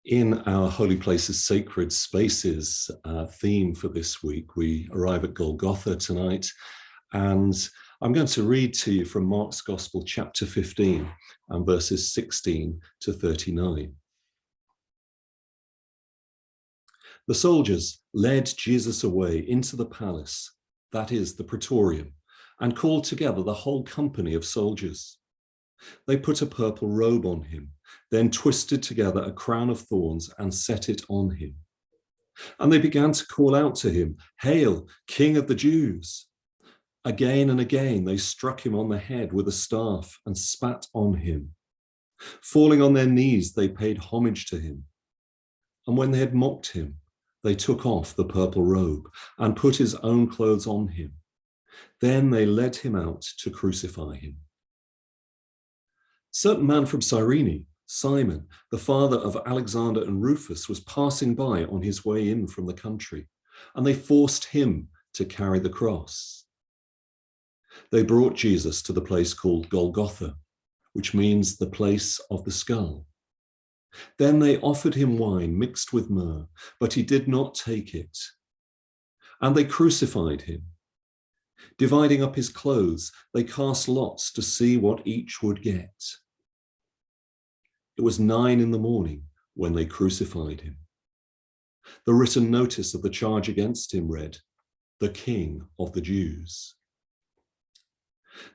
In our Holy Places, Sacred Spaces theme for this week, we arrive at Golgotha tonight, and I'm going to read to you from Mark's Gospel, chapter 15, and verses 16 to 39. The soldiers led Jesus away into the palace, that is, the praetorium, and called together the whole company of soldiers. They put a purple robe on him, then twisted together a crown of thorns and set it on him. And they began to call out to him, "Hail, King of the Jews!" Again and again they struck him on the head with a staff and spat on him. Falling on their knees, they paid homage to him. And when they had mocked him, they took off the purple robe and put his own clothes on him. Then they led him out to crucify him. A certain man from Cyrene, Simon, the father of Alexander and Rufus, was passing by on his way in from the country, and they forced him to carry the cross. They brought Jesus to the place called Golgotha, which means the place of the skull. Then they offered him wine mixed with myrrh, but he did not take it. And they crucified him. Dividing up his clothes, they cast lots to see what each would get. It was 9 a.m. when they crucified him. The written notice of the charge against him read, "The King of the Jews."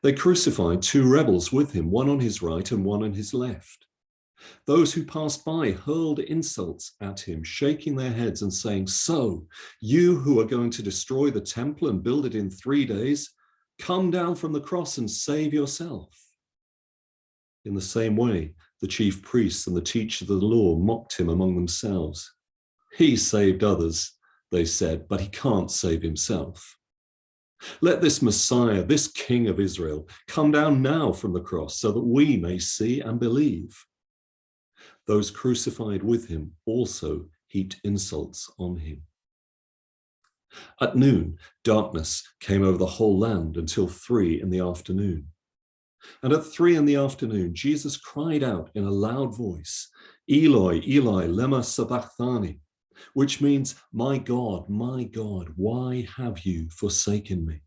They crucified 2 rebels with him, one on his right and one on his left. Those who passed by hurled insults at him, shaking their heads and saying, "So, you who are going to destroy the temple and build it in 3 days, come down from the cross and save yourself." In the same way, the chief priests and the teachers of the law mocked him among themselves. "He saved others," they said, "but he can't save himself. Let this Messiah, this King of Israel, come down now from the cross so that we may see and believe." Those crucified with him also heaped insults on him. At noon, darkness came over the whole land until 3 p.m. And at 3 p.m, Jesus cried out in a loud voice, "Eloi, Eloi, lema sabachthani," which means, my God, why have you forsaken me?"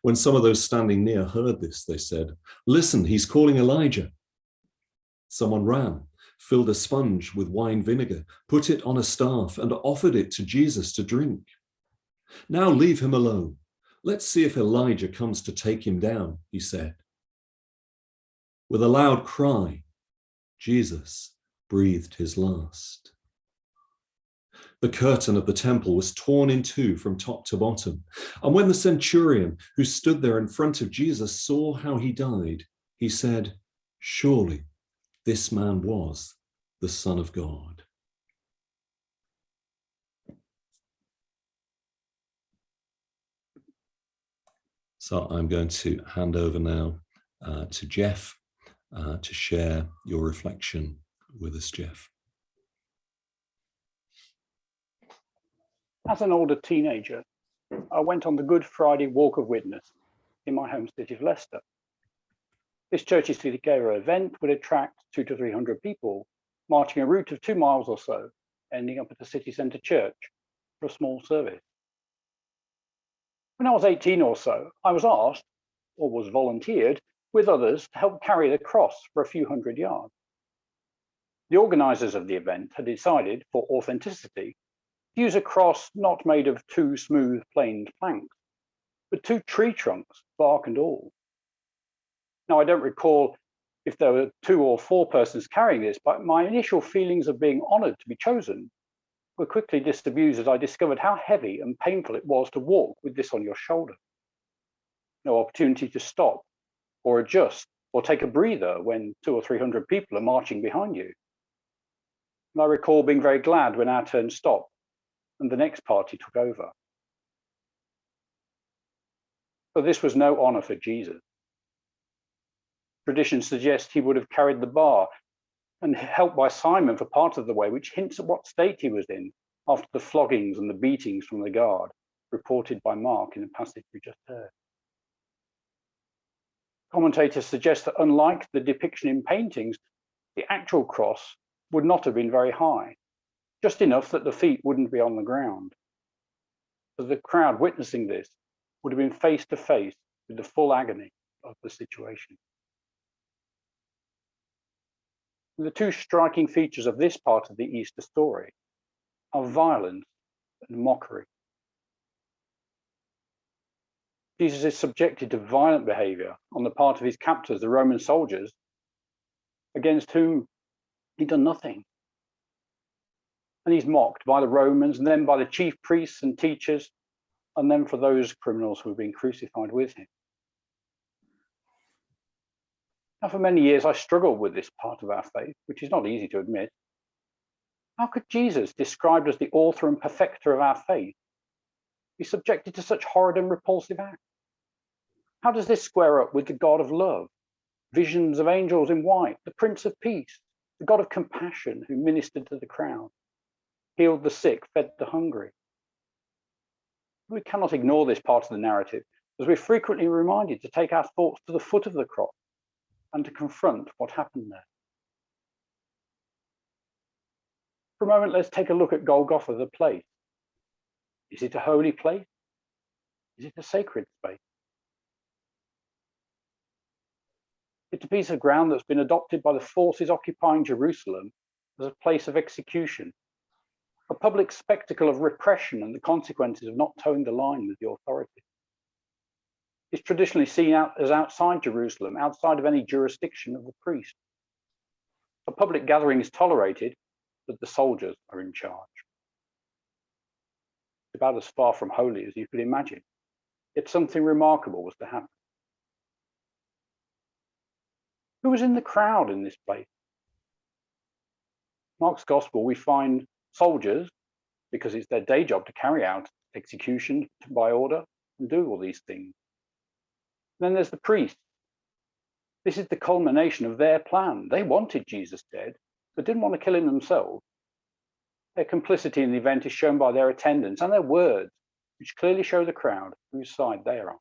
When some of those standing near heard this, they said, "Listen, he's calling Elijah." Someone ran, filled a sponge with wine vinegar, put it on a staff, and offered it to Jesus to drink. "Now leave him alone. Let's see if Elijah comes to take him down," he said. With a loud cry, Jesus breathed his last. The curtain of the temple was torn in 2 from top to bottom. And when the centurion who stood there in front of Jesus saw how he died, he said, "Surely this man was the Son of God." So I'm going to hand over now to Geoff to share your reflection with us, Geoff. As an older teenager, I went on the Good Friday Walk of Witness in my home city of Leicester. This church's together event would attract 200 to 300 people, marching a route of 2 miles or so, ending up at the city centre church for a small service. When I was 18 or so, I was asked, or was volunteered, with others to help carry the cross for a few hundred yards. The organisers of the event had decided, for authenticity, to use a cross not made of 2 smooth planed planks, but 2 tree trunks, bark and all. Now, I don't recall if there were 2 or 4 persons carrying this, but my initial feelings of being honoured to be chosen were quickly disabused as I discovered how heavy and painful it was to walk with this on your shoulder. No opportunity to stop or adjust or take a breather when 200 or 300 people are marching behind you. And I recall being very glad when our turn stopped and the next party took over. But this was no honour for Jesus. Tradition suggests he would have carried the bar and helped by Simon for part of the way, which hints at what state he was in after the floggings and the beatings from the guard, reported by Mark in the passage we just heard. Commentators suggest that unlike the depiction in paintings, the actual cross would not have been very high, just enough that the feet wouldn't be on the ground. So the crowd witnessing this would have been face to face with the full agony of the situation. The two striking features of this part of the Easter story are violence and mockery. Jesus is subjected to violent behavior on the part of his captors, the Roman soldiers, against whom he'd done nothing. And he's mocked by the Romans, and then by the chief priests and teachers, and then for those criminals who have been crucified with him. Now, for many years, I struggled with this part of our faith, which is not easy to admit. How could Jesus, described as the author and perfecter of our faith, be subjected to such horrid and repulsive acts? How does this square up with the God of love, visions of angels in white, the Prince of Peace, the God of compassion who ministered to the crowd, healed the sick, fed the hungry? We cannot ignore this part of the narrative, as we're frequently reminded to take our thoughts to the foot of the cross and to confront what happened there. For a moment, let's take a look at Golgotha, the place. Is it a holy place? Is it a sacred space? It's a piece of ground that's been adopted by the forces occupying Jerusalem as a place of execution, a public spectacle of repression and the consequences of not toeing the line with the authorities. It's traditionally seen as outside Jerusalem, outside of any jurisdiction of the priest. A public gathering is tolerated, but the soldiers are in charge. It's about as far from holy as you could imagine. Yet something remarkable was to happen. Who was in the crowd in this place? Mark's Gospel, we find soldiers, because it's their day job to carry out execution by order and do all these things. Then there's the priests. This is the culmination of their plan. They wanted Jesus dead, but didn't want to kill him themselves. Their complicity in the event is shown by their attendance and their words, which clearly show the crowd whose side they are on.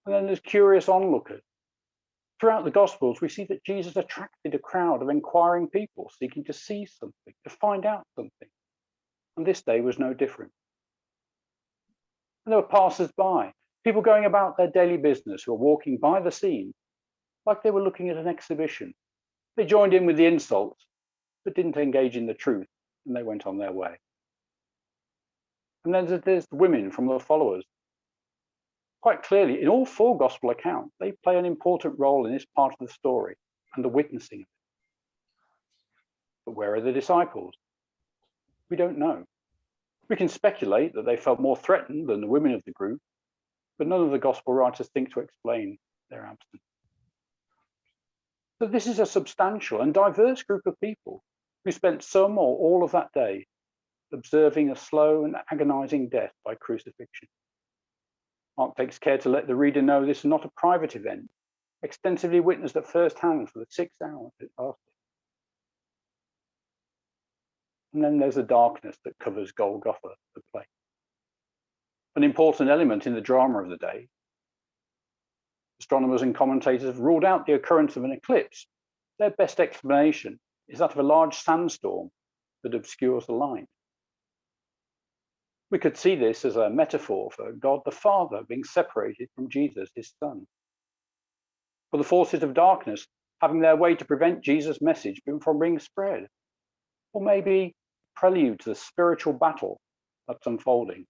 And then there's curious onlookers. Throughout the Gospels, we see that Jesus attracted a crowd of inquiring people seeking to see something, to find out something. And this day was no different. And there were passers-by, people going about their daily business who were walking by the scene like they were looking at an exhibition. They joined in with the insults, but didn't engage in the truth, and they went on their way. And then there's the women from the followers. Quite clearly, in all four gospel accounts, they play an important role in this part of the story and the witnessing of it. But where are the disciples? We don't know. We can speculate that they felt more threatened than the women of the group, but none of the gospel writers think to explain their absence. So this is a substantial and diverse group of people who spent some or all of that day observing a slow and agonizing death by crucifixion. Mark takes care to let the reader know this is not a private event, extensively witnessed at first hand for the 6 hours it lasted. And then there's the darkness that covers Golgotha, the place. An important element in the drama of the day. Astronomers and commentators have ruled out the occurrence of an eclipse. Their best explanation is that of a large sandstorm that obscures the light. We could see this as a metaphor for God the Father being separated from Jesus, his Son. For the forces of darkness having their way to prevent Jesus' message from being spread. Or maybe prelude to the spiritual battle that's unfolding.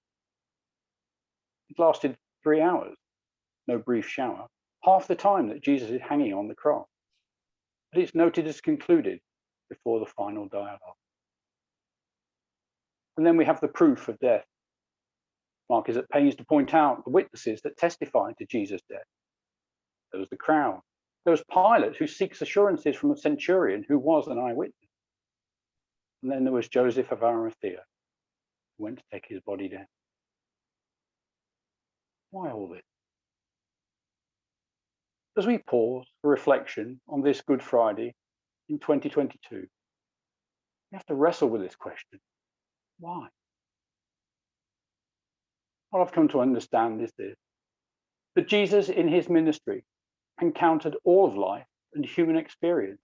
It lasted 3 hours, no brief shower, half the time that Jesus is hanging on the cross. But it's noted as concluded before the final dialogue. And then we have the proof of death. Mark is at pains to point out the witnesses that testified to Jesus' death. There was the crowd. There was Pilate, who seeks assurances from a centurion who was an eyewitness. And then there was Joseph of Arimathea, who went to take his body down. Why all this? As we pause for reflection on this Good Friday in 2022, we have to wrestle with this question. Why? What I've come to understand is this, that Jesus in his ministry encountered all of life and human experience.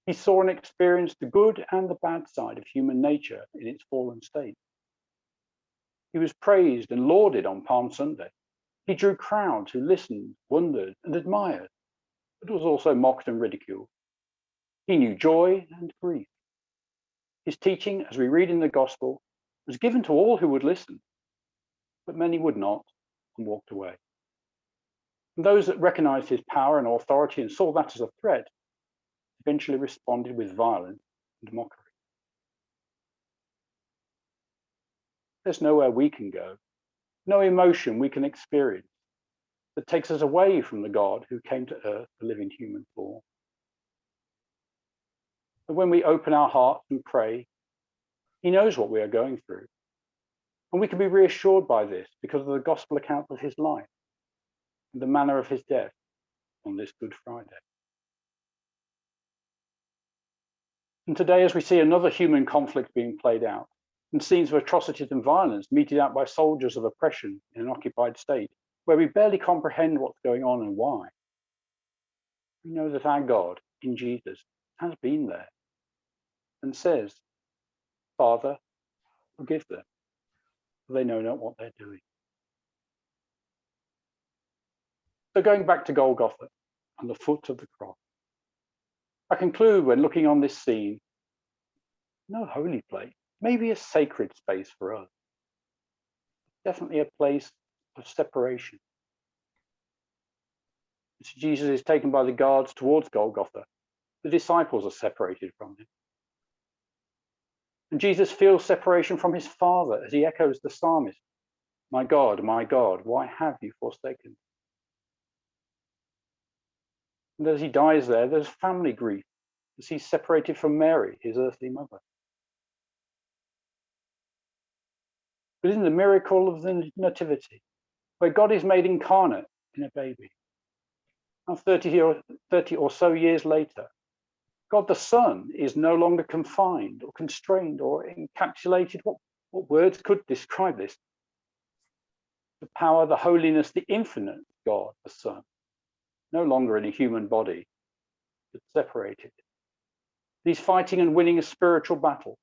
He saw and experienced the good and the bad side of human nature in its fallen state. He was praised and lauded on Palm Sunday. He drew crowds who listened, wondered, and admired, but was also mocked and ridiculed. He knew joy and grief. His teaching, as we read in the Gospel, was given to all who would listen, but many would not and walked away. And those that recognized his power and authority and saw that as a threat eventually responded with violence and mockery. There's nowhere we can go, no emotion we can experience that takes us away from the God who came to earth to live in human form. And when we open our hearts and pray, he knows what we are going through. And we can be reassured by this because of the gospel account of his life and the manner of his death on this Good Friday. And today, as we see another human conflict being played out and scenes of atrocities and violence meted out by soldiers of oppression in an occupied state, where we barely comprehend what's going on and why, we know that our God in Jesus has been there and says, Father, forgive them, for they know not what they're doing. So going back to Golgotha and the foot of the cross, I conclude when looking on this scene, no holy place, maybe a sacred space for us. Definitely a place of separation. As Jesus is taken by the guards towards Golgotha, the disciples are separated from him. And Jesus feels separation from his Father as he echoes the psalmist, my God, why have you forsaken me? And as he dies there, there's family grief as he's separated from Mary, his earthly mother. But in the miracle of the Nativity, where God is made incarnate in a baby, and 30 or so years later, God the Son is no longer confined or constrained or encapsulated. What words could describe this? The power, the holiness, the infinite God the Son, no longer in a human body, but separated. He's fighting and winning a spiritual battle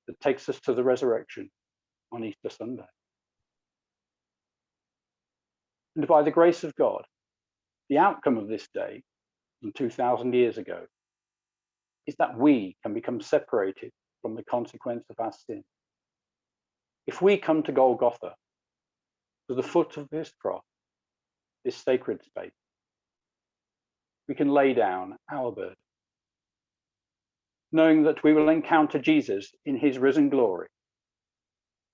that takes us to the resurrection on Easter Sunday. And by the grace of God, the outcome of this day, from 2,000 years ago, is that we can become separated from the consequence of our sin. If we come to Golgotha, to the foot of this cross, this sacred space, we can lay down our burden, knowing that we will encounter Jesus in his risen glory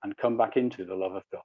and come back into the love of God.